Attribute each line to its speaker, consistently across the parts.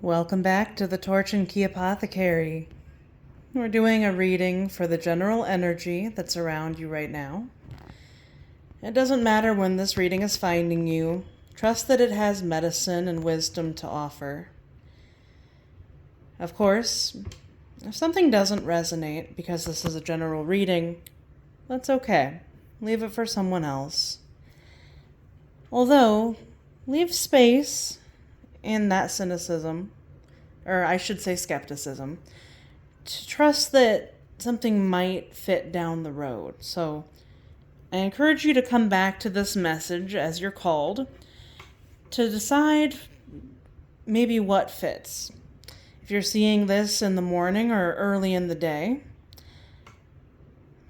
Speaker 1: Welcome back to the Torch and Key Apothecary. We're doing a reading for the general energy that's around you right now. It doesn't matter when this reading is finding you. Trust that it has medicine and wisdom to offer. Of course, if something doesn't resonate because this is a general reading, that's okay. Leave it for someone else. Although, leave space in that cynicism, or I should say skepticism, to trust that something might fit down the road. So I encourage you to come back to this message as you're called to decide maybe what fits. If you're seeing this in the morning or early in the day,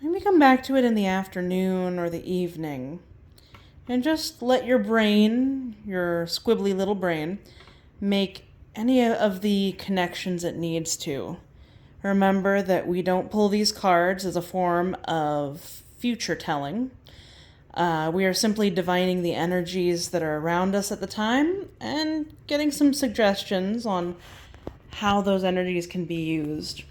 Speaker 1: maybe come back to it in the afternoon or the evening. And just let your brain, your squibbly little brain, make any of the connections it needs to. Remember that we don't pull these cards as a form of future telling. We are simply divining the energies that are around us at the time and getting some suggestions on how those energies can be used.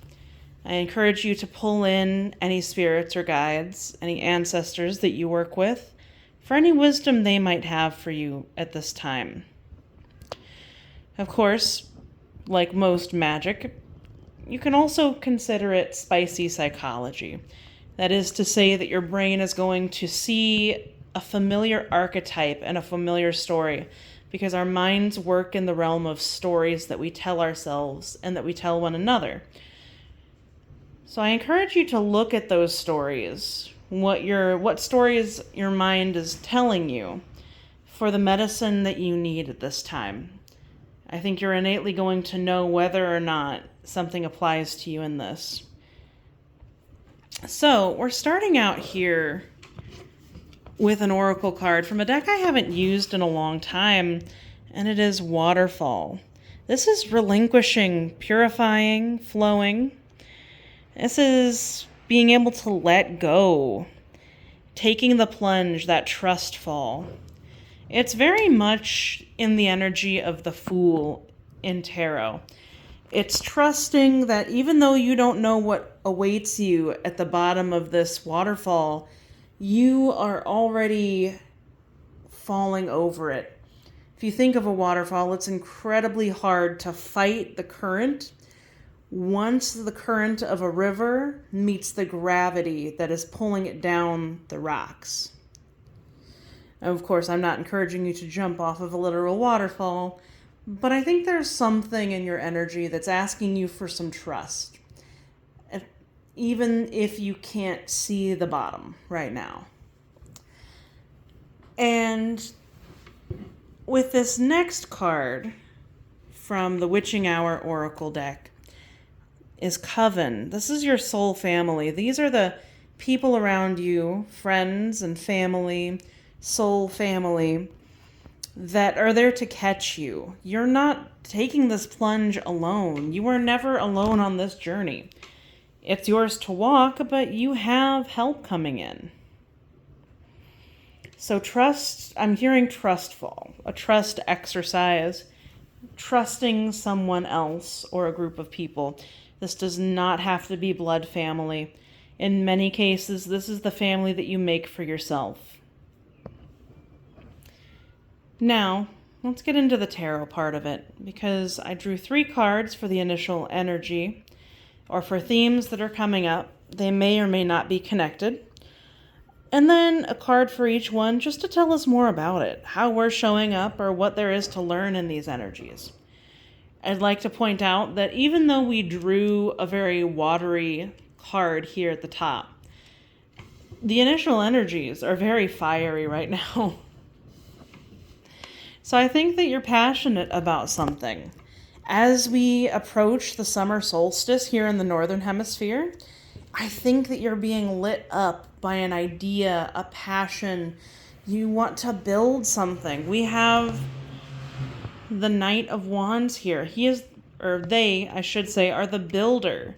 Speaker 1: I encourage you to pull in any spirits or guides, any ancestors that you work with, for any wisdom they might have for you at this time. Of course, like most magic, you can also consider it spicy psychology. That is to say that your brain is going to see a familiar archetype and a familiar story, because our minds work in the realm of stories that we tell ourselves and that we tell one another. So I encourage you to look at those stories, what stories your mind is telling you for the medicine that you need at this time. I think you're innately going to know whether or not something applies to you in this. So we're starting out here with an oracle card from a deck I haven't used in a long time, and it is Waterfall. This is relinquishing, purifying, flowing. This is being able to let go, taking the plunge, that trust fall. It's very much in the energy of the Fool in tarot. It's trusting that even though you don't know what awaits you at the bottom of this waterfall, you are already falling over it. If you think of a waterfall, it's incredibly hard to fight the current once the current of a river meets the gravity that is pulling it down the rocks. Of course, I'm not encouraging you to jump off of a literal waterfall, but I think there's something in your energy that's asking you for some trust, even if you can't see the bottom right now. And with this next card from the Witching Hour Oracle deck is Coven. This is your soul family. These are the people around you, friends and family, soul family, that are there to catch you. You're not taking this plunge alone. You are never alone on this journey. It's yours to walk, but you have help coming in. So trust, I'm hearing trust fall, a trust exercise, trusting someone else or a group of people. This does not have to be blood family. In many cases, this is the family that you make for yourself. Now, let's get into the tarot part of it, because I drew 3 cards for the initial energy, or for themes that are coming up. They may or may not be connected. And then a card for each one just to tell us more about it, how we're showing up, or what there is to learn in these energies. I'd like to point out that even though we drew a very watery card here at the top, the initial energies are very fiery right now. So I think that you're passionate about something. As we approach the summer solstice here in the Northern Hemisphere, I think that you're being lit up by an idea, a passion. You want to build something. We have the Knight of Wands here. They, I should say, are the builder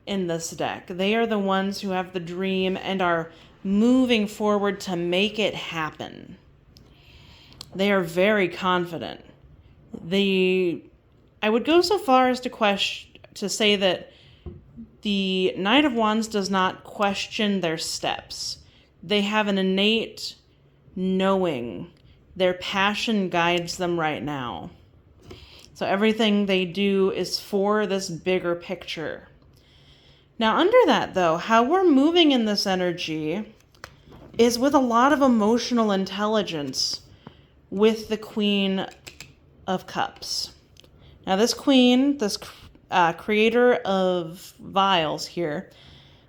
Speaker 1: in this deck. They are the ones who have the dream and are moving forward to make it happen. They are very confident. I I would go so far as to say that the Knight of Wands does not question their steps. They have an innate knowing. Their passion guides them right now. So everything they do is for this bigger picture. Now, under that, though, how we're moving in this energy is with a lot of emotional intelligence with the Queen of Cups. Now, this queen, this creator of vials here,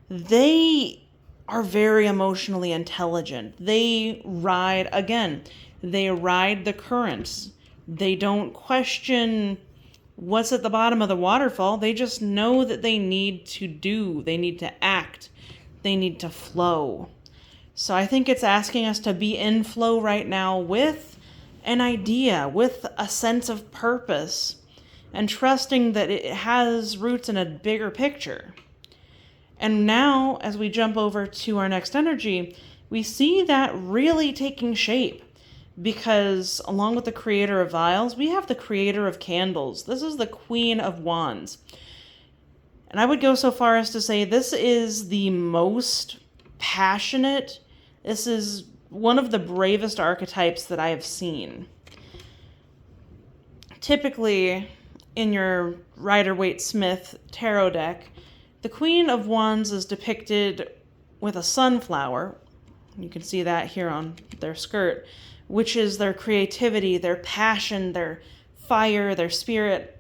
Speaker 1: they are very emotionally intelligent. They ride the currents. They don't question what's at the bottom of the waterfall. They just know that they need to act, they need to flow. So I think it's asking us to be in flow right now with an idea, with a sense of purpose, and trusting that it has roots in a bigger picture. And now, as we jump over to our next energy, we see that really taking shape. Because along with the creator of vials, we have the creator of candles. This is the Queen of Wands. And I would go so far as to say this is the most passionate, this is one of the bravest archetypes that I have seen. Typically, in your Rider-Waite-Smith tarot deck, the Queen of Wands is depicted with a sunflower. You can see that here on their skirt, which is their creativity, their passion, their fire, their spirit.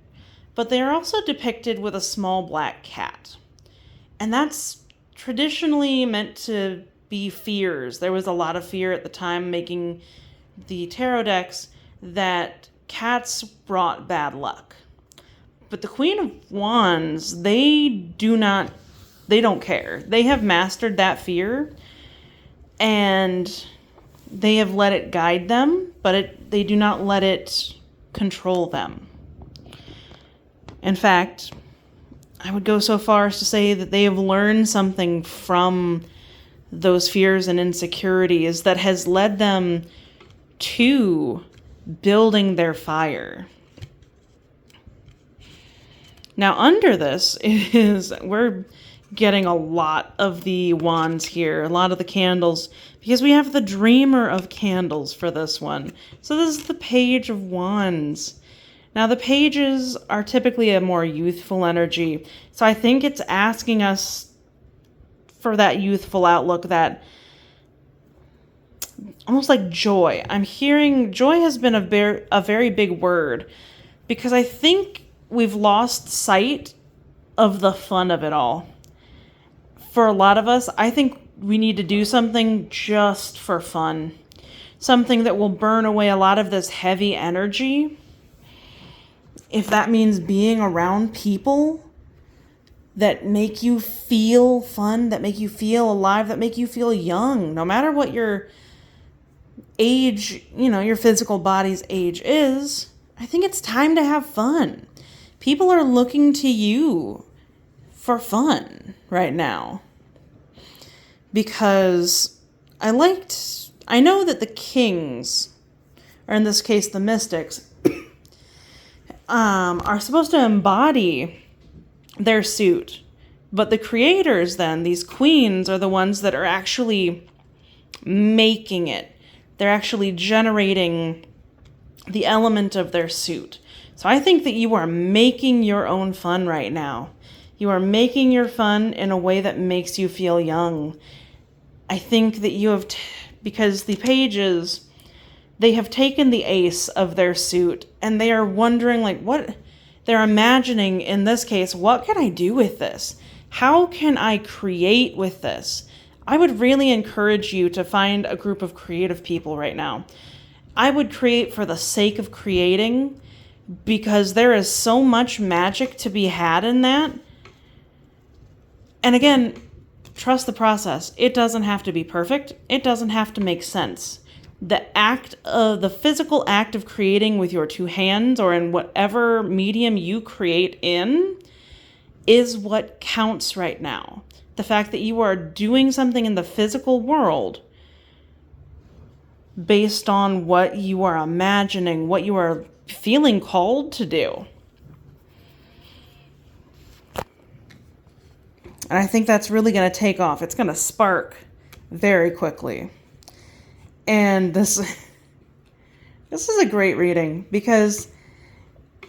Speaker 1: But they are also depicted with a small black cat. And that's traditionally meant to be fears. There was a lot of fear at the time making the tarot decks that cats brought bad luck. But the Queen of Wands, they don't care. They have mastered that fear, and they have let it guide them, but they do not let it control them. In fact, I would go so far as to say that they have learned something from those fears and insecurities that has led them to building their fire. Now, under this we're getting a lot of the wands here, a lot of the candles, because we have the dreamer of candles for this one. So this is the Page of Wands. Now, the pages are typically a more youthful energy. So I think it's asking us for that youthful outlook, that almost like joy. I'm hearing joy has been a very big word, because I think we've lost sight of the fun of it all. For a lot of us, I think we need to do something just for fun. Something that will burn away a lot of this heavy energy. If that means being around people that make you feel fun, that make you feel alive, that make you feel young, no matter what your age, your physical body's age is, I think it's time to have fun. People are looking to you for fun right now. Because I know that the kings, or in this case the mystics, are supposed to embody their suit. But the creators then, these queens, are the ones that are actually making it. They're actually generating the element of their suit. So I think that you are making your own fun right now. You are making your fun in a way that makes you feel young. I think that you have, because the pages, they have taken the ace of their suit and they are wondering, what they're imagining in this case, what can I do with this? How can I create with this? I would really encourage you to find a group of creative people right now. I would create for the sake of creating, because there is so much magic to be had in that. And again, trust the process. It doesn't have to be perfect. It doesn't have to make sense. The physical act of creating with your two hands, or in whatever medium you create in, is what counts right now. The fact that you are doing something in the physical world based on what you are imagining, what you are feeling called to do. And I think that's really going to take off. It's going to spark very quickly. And this is a great reading because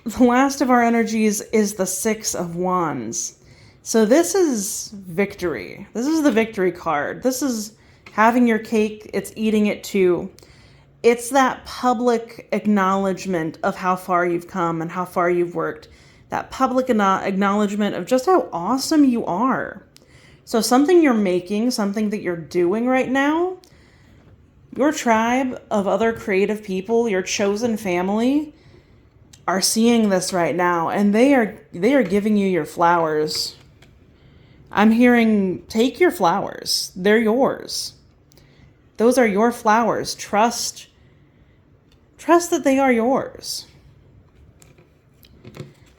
Speaker 1: the last of our energies is the Six of Wands. So this is victory. This is the victory card. This is having your cake, it's eating it too. It's that public acknowledgement of how far you've come and how far you've worked. That public acknowledgement of just how awesome you are. So something you're making, something that you're doing right now, your tribe of other creative people, your chosen family, are seeing this right now, and they are giving you your flowers. I'm hearing, take your flowers. They're yours. Those are your flowers. Trust that they are yours.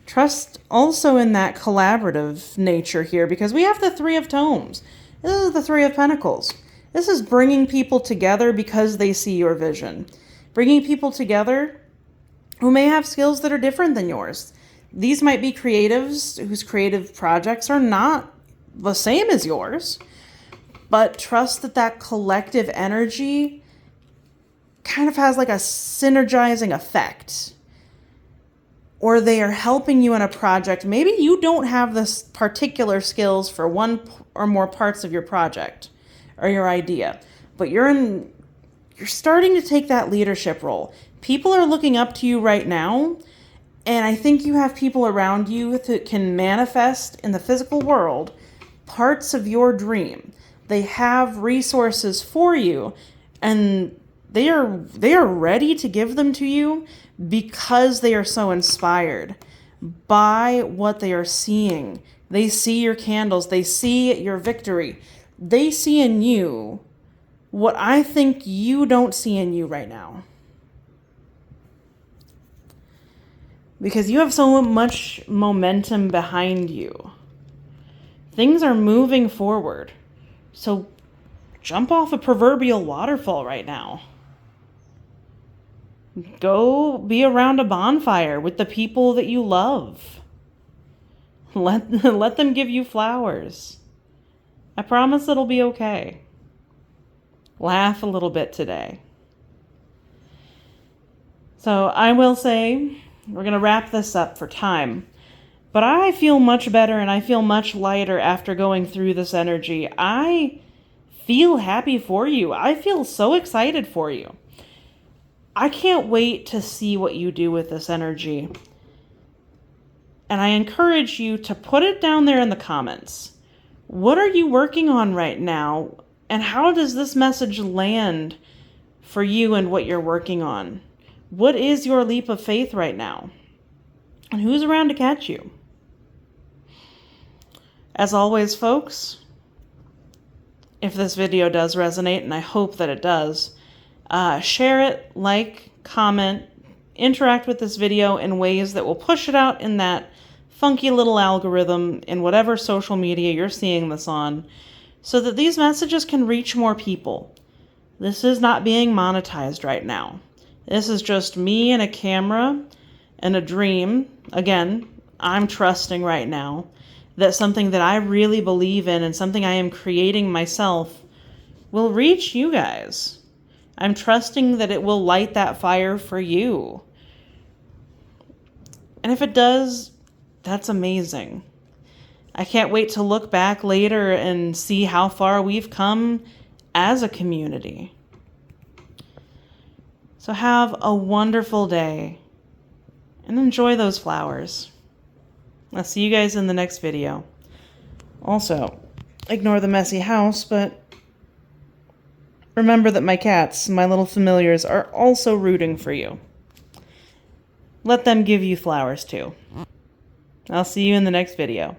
Speaker 1: Trust also in that collaborative nature here, because we have the Three of Tomes. This is the Three of Pentacles. This is bringing people together because they see your vision. Bringing people together who may have skills that are different than yours. These might be creatives whose creative projects are not the same as yours, but trust that that collective energy kind of has like a synergizing effect. Or they are helping you in a project. Maybe you don't have this particular skills for one or more parts of your project or your idea, but you're starting to take that leadership role. People are looking up to you right now, and I think you have people around you that can manifest in the physical world parts of your dream. They have resources for you, and they are ready to give them to you because they are so inspired by what they are seeing. They see your candles. They see your victory. They see in you what I think you don't see in you right now. Because you have so much momentum behind you. Things are moving forward. So jump off a proverbial waterfall right now. Go be around a bonfire with the people that you love. Let them give you flowers. I promise it'll be okay. Laugh a little bit today. So I will say, we're going to wrap this up for time. But I feel much better and I feel much lighter after going through this energy. I feel happy for you. I feel so excited for you. I can't wait to see what you do with this energy. And I encourage you to put it down there in the comments. What are you working on right now? And how does this message land for you and what you're working on? What is your leap of faith right now? And who's around to catch you? As always, folks, if this video does resonate, and I hope that it does, share it, like, comment, interact with this video in ways that will push it out in that funky little algorithm in whatever social media you're seeing this on, so that these messages can reach more people. This is not being monetized right now. This is just me and a camera and a dream. Again, I'm trusting right now that something that I really believe in and something I am creating myself will reach you guys. I'm trusting that it will light that fire for you. And if it does, that's amazing. I can't wait to look back later and see how far we've come as a community. So have a wonderful day and enjoy those flowers. I'll see you guys in the next video. Also, ignore the messy house, but remember that my cats, my little familiars, are also rooting for you. Let them give you flowers too. I'll see you in the next video.